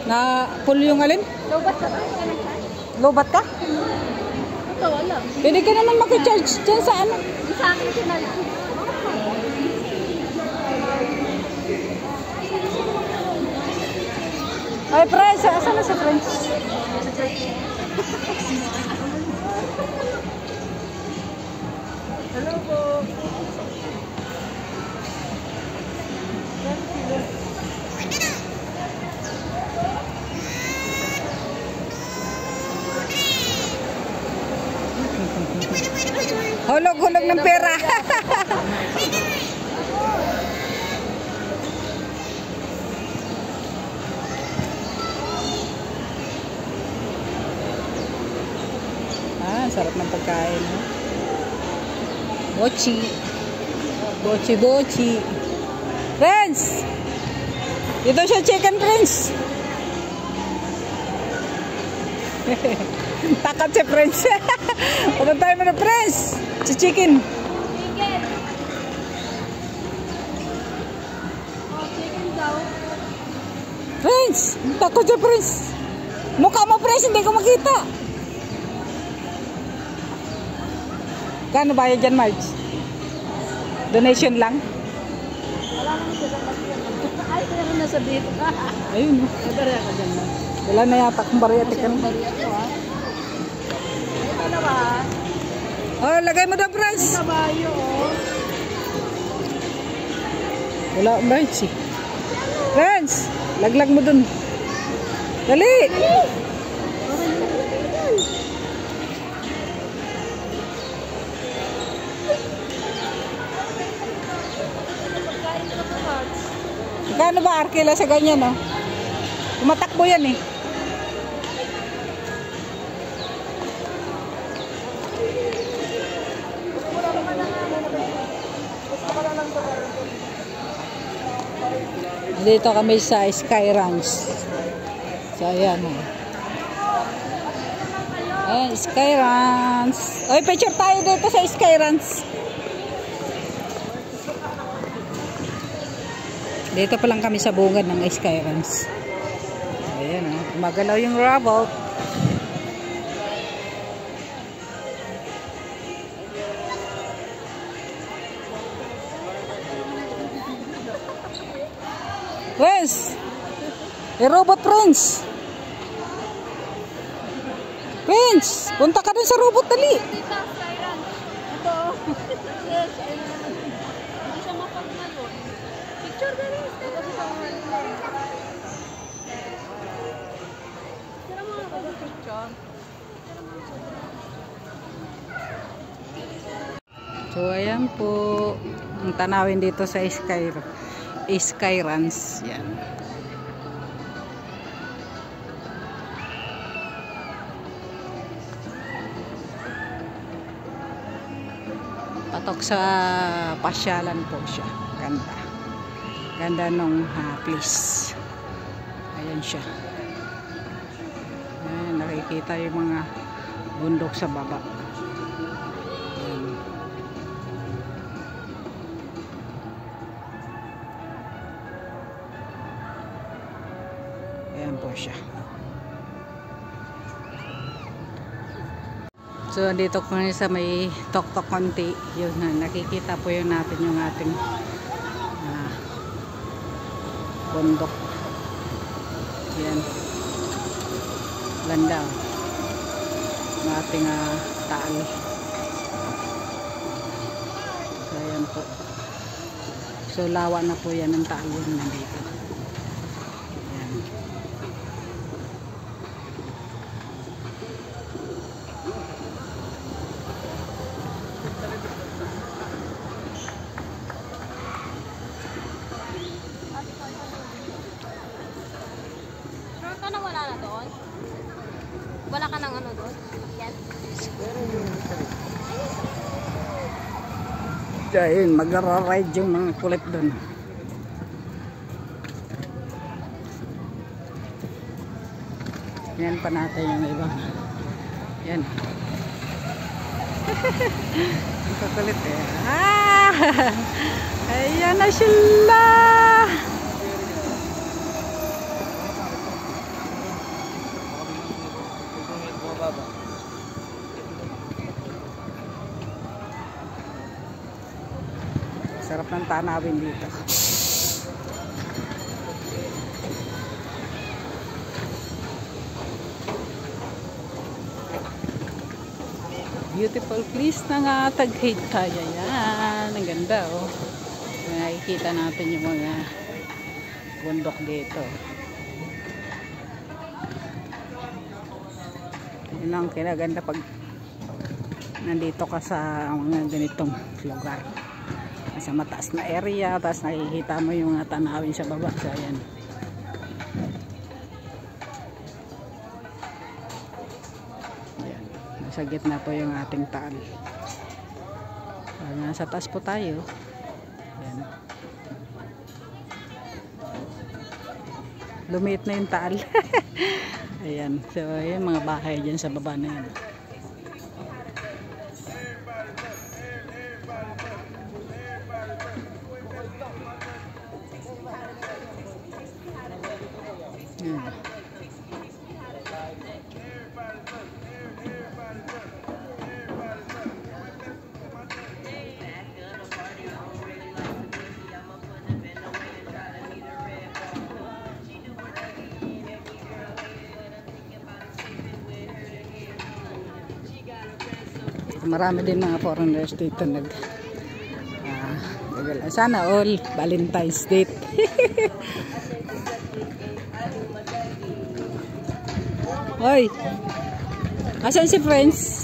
Na full yung alin? Lobat ka ba? Lobat ka? Ito, wala. Pwede ka naman mag-charge dyan sa ano? Sa akin sinala. Ay, friends, asan na sa friends? Hello po. Hulog-hulog ng pera. Sarap ng pagkain. Mochi. Bochi. Friends! Ito siya chicken, friends. Takot si friends. Pumuntahin mo na, friends. Si chicken. Chicken. Oh, chicken daw. Friends! Takot si friends. Mukha mo, friends. Hindi ko makita. Kano bayad dyan, Marge? Donation lang? Wala naman sila pag-iwan. Ay, pero nasa dito ka. Ayun. May bariya ka dyan, man. Wala na yata kung bariya. Bariya ko, ha? Ito na ba? Oh, lagay mo daw, friends. Kabayo, oh. Wala, Marge. Friends, laglag mo dun. Dali! Gano ba arkila sa ganyan, no? Tumatakbo yan, eh. Dito kami sa Sky Ranch. So, ayan, oh. Ayan, Sky Ranch. Oy, picture tayo dito sa Sky Ranch. Dito pa lang kami sa bungad ng Sky Ranch. Ayan, oh. Gumagalaw yung robot. Friends! Robot friends! Friends! Punta ka dun sa robot, dali! Dito, Skyran. Ito. Yes, hindi siya mapagmalo. Picture ka rin. Tira mo nga ba picture? So, ayan po. Ang tanawin dito sa Sky Ranch. Yan. Patok sa pasyalan po siya. Ganda. Ganda nung place. Ayan siya. Ayan, nakikita yung mga bundok sa baba. Ayan. Ayan po siya. So, dito po sa may tok-tok konti. Yun na, nakikita po yun natin yung ating bundok. Ayan. Ganda. Yung ating taal. So, ayan po. So, lawa na po yan ng taal yun nandito. Wala na doon? Wala ka ng ano doon? Yan? Dahil mag-ride yung mga kulit doon. Yan pa natin yung ibang. Yan. Ang kakulit eh. Ah! Ayan na sila! Sarap ng tanawin dito. Beautiful place na nga, Tagaytay. Yan, ang ganda oh. Nakikita natin yung mga bundok dito. Yun ang kinaganda pag nandito ka sa mga ganitong lugar. Sa mataas na area, tapos nakikita mo yung tanawin sa baba. So ayan. Ayan. Nasa gitna po yung ating taal. Nasa taas po tayo. Ayan. Lumiit na yung taal. Ayan. So ayan, mga bahay dyan sa baba na yan. Marami din mga foreigners dito sana all Valentine's date. Hoy, asan si friends?